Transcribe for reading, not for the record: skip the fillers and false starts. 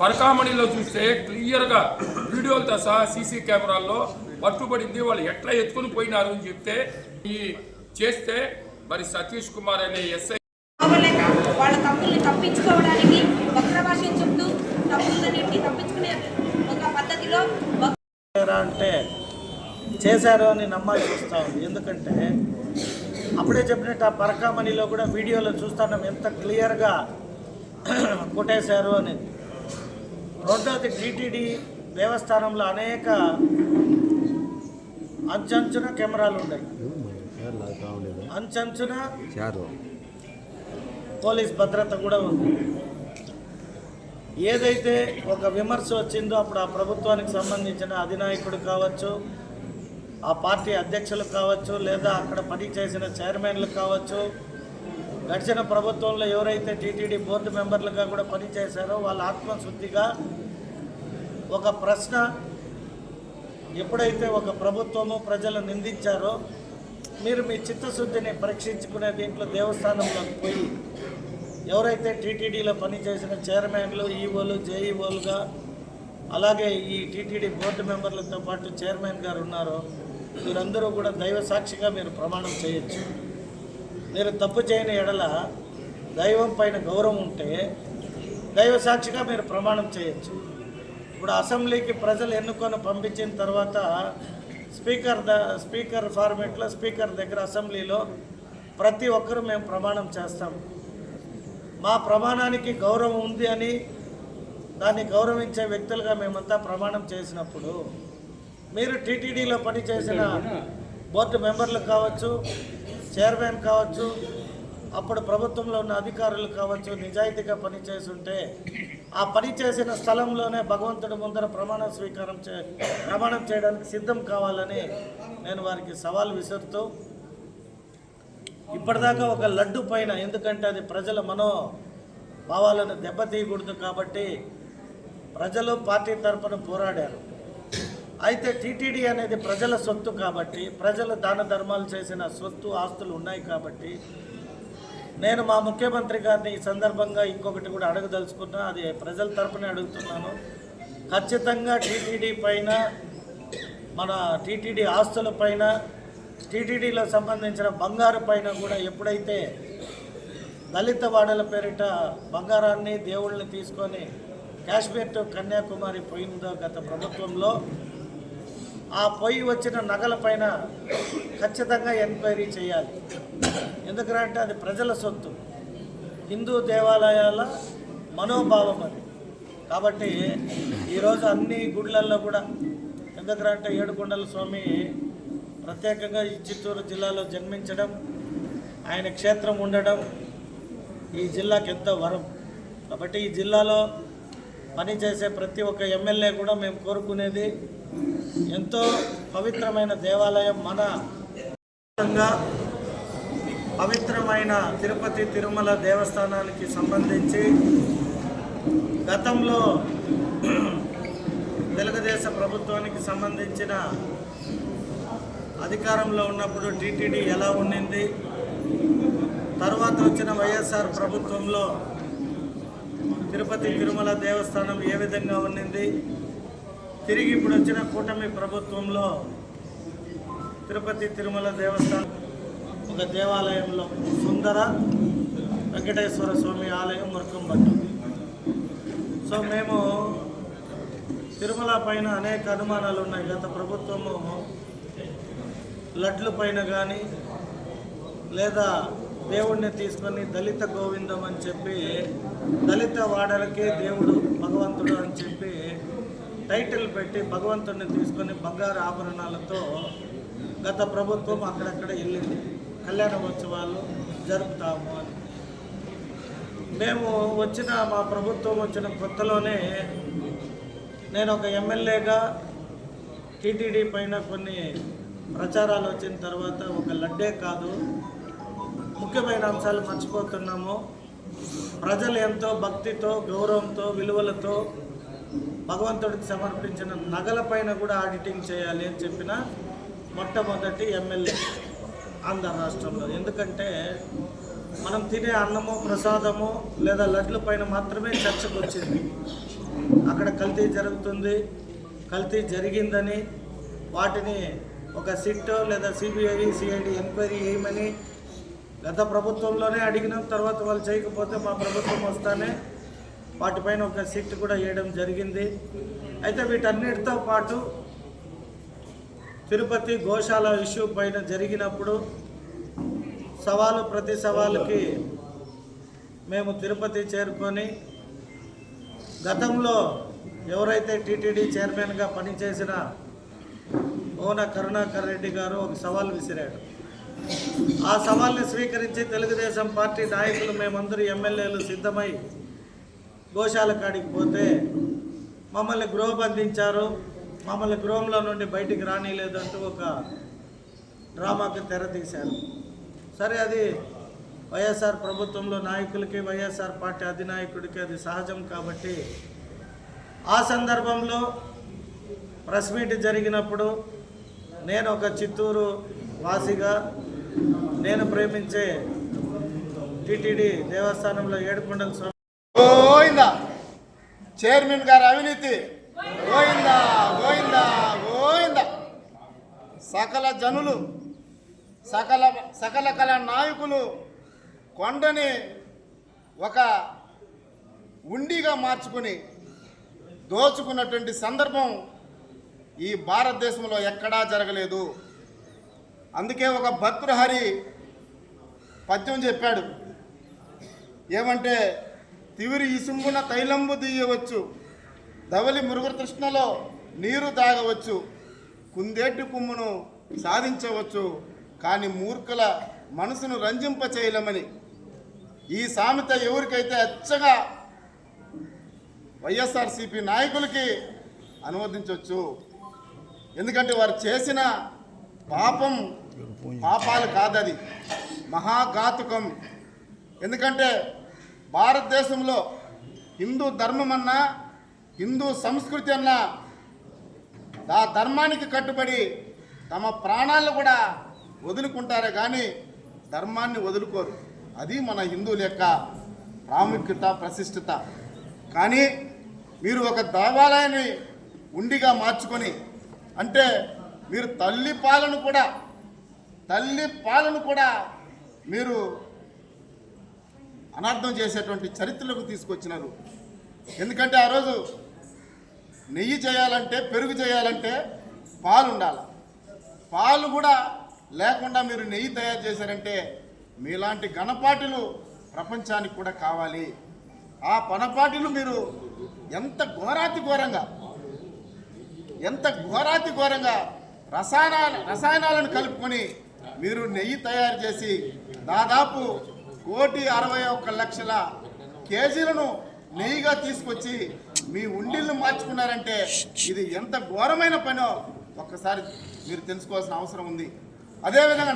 పరకామణిలో చూస్తే క్లియర్గా వీడియోలతో సహా సీసీ కెమెరాల్లో పట్టుబడింది. వాళ్ళు ఎట్లా ఎత్తుకుని పోయినారు అని చెప్తే ఈ చేస్తే మరి సతీష్ కుమార్ అనే ఎస్ఐ వాళ్ళ తప్పుల్ని తప్పించుకోవడానికి వక్ర భాష చెప్తూ తప్పులన్నింటినీ తప్పించుకునే ఒక పద్ధతిలో అంటే చేశారు అని నమ్మాల్సి వస్తూ ఉంది. ఎందుకంటే అప్పుడే చెప్పినట్టు ఆ పరకామణిలో కూడా వీడియోలో చూస్తున్నాం ఎంత క్లియర్గా కొట్టేశారు అనేది. రెండోది టీటీడీ దేవస్థానంలో అనేక అంచంచున కెమెరాలు ఉన్నాయి, అంచంచున పోలీస్ భద్రత కూడా ఉంది. ఏదైతే ఒక విమర్శ వచ్చిందో అప్పుడు ఆ ప్రభుత్వానికి సంబంధించిన అధినాయకుడు కావచ్చు, ఆ పార్టీ అధ్యక్షులు కావచ్చు, లేదా అక్కడ పని చేసిన చైర్మన్లు కావచ్చు, గడిచిన ప్రభుత్వంలో ఎవరైతే టీటీడీ బోర్డు మెంబర్లుగా కూడా పనిచేశారో వాళ్ళ ఆత్మశుద్ధిగా ఒక ప్రశ్న ఎప్పుడైతే ఒక ప్రభుత్వము ప్రజలు నిందించారో మీరు మీ చిత్తశుద్ధిని పరీక్షించుకునే దీంట్లో దేవస్థానంలోకి పోయి ఎవరైతే టీటీడీలో పనిచేసిన చైర్మన్లు, ఈఓలు, జేఈఓలుగా అలాగే ఈ టీటీడీ బోర్డు మెంబర్లతో పాటు చైర్మన్ గారు ఉన్నారో మీరందరూ కూడా దైవ సాక్షిగా మీరు ప్రమాణం చేయొచ్చు. మీరు తప్పు చేయని ఎడల దైవం పైన గౌరవం ఉంటే దైవ సాక్షిగా మీరు ప్రమాణం చేయొచ్చు. ఇప్పుడు అసెంబ్లీకి ప్రజలు ఎన్నుకొని పంపించిన తర్వాత స్పీకర్ ఫార్మేట్లో స్పీకర్ దగ్గర అసెంబ్లీలో ప్రతి ఒక్కరూ మేము ప్రమాణం చేస్తాం. మా ప్రమాణానికి గౌరవం ఉంది అని దాన్ని గౌరవించే వ్యక్తులుగా మేమంతా ప్రమాణం చేసినప్పుడు మీరు టీటీడీలో పనిచేసిన బోర్డు మెంబర్లు కావచ్చు, చైర్మన్ కావచ్చు, అప్పుడు ప్రభుత్వంలో ఉన్న అధికారులు కావచ్చు, నిజాయితీగా పనిచేస్తుంటే ఆ పని చేసిన స్థలంలోనే భగవంతుడి ముందర ప్రమాణం చేయడానికి సిద్ధం కావాలని నేను వారికి సవాల్ విసురుతూ ఇప్పటిదాకా ఒక లడ్డు పైన, ఎందుకంటే అది ప్రజల మనోభావాలను దెబ్బతీయకూడదు కాబట్టి ప్రజలు పార్టీ తరపున పోరాడారు. అయితే టీటీడీ అనేది ప్రజల సొత్తు కాబట్టి, ప్రజలు దాన ధర్మాలు చేసిన సొత్తు ఆస్తులు ఉన్నాయి కాబట్టి నేను మా ముఖ్యమంత్రి గారిని ఈ సందర్భంగా ఇంకొకటి కూడా అడగదలుచుకున్నా, అది ప్రజల తరపునే అడుగుతున్నాను. ఖచ్చితంగా టీటీడీ పైన, మన టీటీడీ ఆస్తుల పైన, టీటీడీలో సంబంధించిన బంగారు పైన కూడా ఎప్పుడైతే దళిత వాడల పేరిట బంగారాన్ని దేవుళ్ళని తీసుకొని కాశ్మీర్ టు కన్యాకుమారి పోయిందో గత ప్రభుత్వంలో, ఆ పోయి వచ్చిన నగల పైన ఖచ్చితంగా ఎంక్వైరీ చేయాలి. ఎందుకంటే అది ప్రజల సొత్తు, హిందూ దేవాలయాల మనోభావం అది. కాబట్టి ఈరోజు అన్ని గుళ్ళల్లో కూడా, ఎందుకంటే ఏడుకొండల స్వామి ప్రత్యేకంగా ఈ చిత్తూరు జిల్లాలో జన్మించడం, ఆయన క్షేత్రం ఉండడం ఈ జిల్లాకి ఎంతో వరం. కాబట్టి ఈ జిల్లాలో పనిచేసే ప్రతి ఒక్క ఎమ్మెల్యే కూడా మేము కోరుకునేది ఎంతో పవిత్రమైన దేవాలయం, మన పవిత్రమైన తిరుపతి తిరుమల దేవస్థానానికి సంబంధించి గతంలో తెలుగుదేశం ప్రభుత్వానికి సంబంధించిన అధికారంలో ఉన్నప్పుడు టీటీడీ ఎలా ఉండింది, తర్వాత వచ్చిన వైఎస్ఆర్ ప్రభుత్వంలో తిరుపతి తిరుమల దేవస్థానం ఏ విధంగా ఉండింది, తిరిగి ఇప్పుడు వచ్చిన కూటమి ప్రభుత్వంలో తిరుపతి తిరుమల దేవస్థానం ఒక దేవాలయంలో సుందర వెంకటేశ్వర స్వామి ఆలయం మురకంబట్టు. సో మేము తిరుమల పైన అనేక అనుమానాలు ఉన్నాయి. గత ప్రభుత్వము లడ్ల పైన కానీ లేదా దేవుడిని తీసుకొని దళిత గోవిందం అని చెప్పి దళిత వాడలకే దేవుడు భగవంతుడు అని చెప్పి టైటిల్ పెట్టి భగవంతుడిని తీసుకొని బంగారు ఆభరణాలతో గత ప్రభుత్వం అక్కడక్కడ వెళ్ళింది. కళ్యాణోత్సవాలు జరుపుతాము అని మేము మా ప్రభుత్వం వచ్చిన కొత్తలోనే నేను ఒక ఎమ్మెల్యేగా టీటీడీ పైన కొన్ని ప్రచారాలు వచ్చిన తర్వాత ఒక లడ్డే కాదు, ముఖ్యమైన అంశాలు మర్చిపోతున్నాము. ప్రజలు ఎంతో భక్తితో, గౌరవంతో, విలువలతో భగవంతుడికి సమర్పించిన నగల పైన కూడా ఆడిటింగ్ చేయాలి అని చెప్పిన మొట్టమొదటి ఎమ్మెల్యే ఆంధ్ర రాష్ట్రంలో. ఎందుకంటే మనం తినే అన్నము, ప్రసాదము లేదా లడ్ల పైన మాత్రమే చర్చకు వచ్చింది. అక్కడ కల్తీ జరుగుతుంది, కల్తీ జరిగిందని వాటిని ఒక సిట్ లేదా సిబిఐ సిఐడి ఎంక్వైరీ చేయమని గత ప్రభుత్వంలోనే అడిగినాం. తర్వాత వాళ్ళు చేయకపోతే మా ప్రభుత్వం వస్తానే వాటిపైన ఒక సిట్ కూడా వేయడం జరిగింది. అయితే వీటన్నిటితో పాటు తిరుపతి గోశాల ఇష్యూ పైన జరిగినప్పుడు ప్రతి సవాలుకి మేము తిరుపతి చేరుకొని గతంలో ఎవరైతే టీటీడీ చైర్మన్గా పనిచేసిన ఓన కరుణాకర్ రెడ్డి గారు ఒక సవాల్ విసిరాడు. ఆ సవాల్ని స్వీకరించి తెలుగుదేశం పార్టీ నాయకులు మేమందరూ ఎమ్మెల్యేలు సిద్ధమై గోశాల కాడికి పోతే మమ్మల్ని గృహ బంధించారు, మమ్మల్ని గృహంలో నుండి బయటికి రానిలేదంటూ ఒక డ్రామాకి తెరతీశారు. సరే, అది వైఎస్ఆర్ ప్రభుత్వంలో నాయకులకి వైఎస్ఆర్ పార్టీ అధినాయకుడికి అది సహజం. కాబట్టి ఆ సందర్భంలో ప్రెస్ మీట్ జరిగినప్పుడు నేను ఒక చిత్తూరు వాసిగా నేను ప్రేమించే టీటీడీ దేవస్థానంలో ఏడుకొండల స్వామి గోవిందా, చైర్మన్ గారి అవినీతి గోవిందా గోవిందా గోవిందా, సకల జనులు సకల కళ నాయకులు కొండని ఒక ఉండిగా మార్చుకుని దోచుకున్నటువంటి సందర్భం ఈ భారతదేశంలో ఎక్కడా జరగలేదు. అందుకే ఒక భర్తృహరి పద్యం చెప్పాడు. ఏమంటే, తివిరి ఇసుంబున తైలంబు తీయవచ్చు, ధవలి మృగతృష్ణలో నీరు తాగవచ్చు, కుందేటి కుమ్మును సాధించవచ్చు, కానీ మూర్ఖుల మనసును రంజింప చేయలేమని. ఈ సామెత ఎవరికైతే అచ్చగా వైఎస్ఆర్సీపీ నాయకులకి అనువదించవచ్చు. ఎందుకంటే వారు చేసిన పాపాలు కాదది, మహాఘాతుకం. ఎందుకంటే భారతదేశంలో హిందూ ధర్మం అన్నా, హిందూ సంస్కృతి అన్నా ఆ ధర్మానికి కట్టుబడి తమ ప్రాణాలను కూడా వదులుకుంటారే కానీ ధర్మాన్ని వదులుకోరు. అది మన హిందువుల యొక్క ప్రాముఖ్యత, ప్రతిష్ఠిత. కానీ మీరు ఒక దేవాలయాన్ని ఉండిగా మార్చుకొని, అంటే మీరు తల్లి పాలను కూడా మీరు అనర్థం చేసేటువంటి చరిత్రలకు తీసుకొచ్చినారు. ఎందుకంటే ఆ రోజు నెయ్యి చేయాలంటే, పెరుగు చేయాలంటే పాలు ఉండాలి. పాలు కూడా లేకుండా మీరు నెయ్యి తయారు చేశారంటే మీలాంటి గణపాటులు ప్రపంచానికి కూడా కావాలి. ఆ పనపాటిలు మీరు ఎంత ఘోరాతి ఘోరంగా రసాయనాలను కలుపుకొని మీరు నెయ్యి తయారు చేసి దాదాపు 1,61,00,000 కేజీలను నెయ్యిగా తీసుకొచ్చి మీ ఉండిల్ని మార్చుకున్నారంటే ఇది ఎంత ఘోరమైన పనో ఒక్కసారి మీరు తెలుసుకోవాల్సిన అవసరం ఉంది. అదేవిధంగా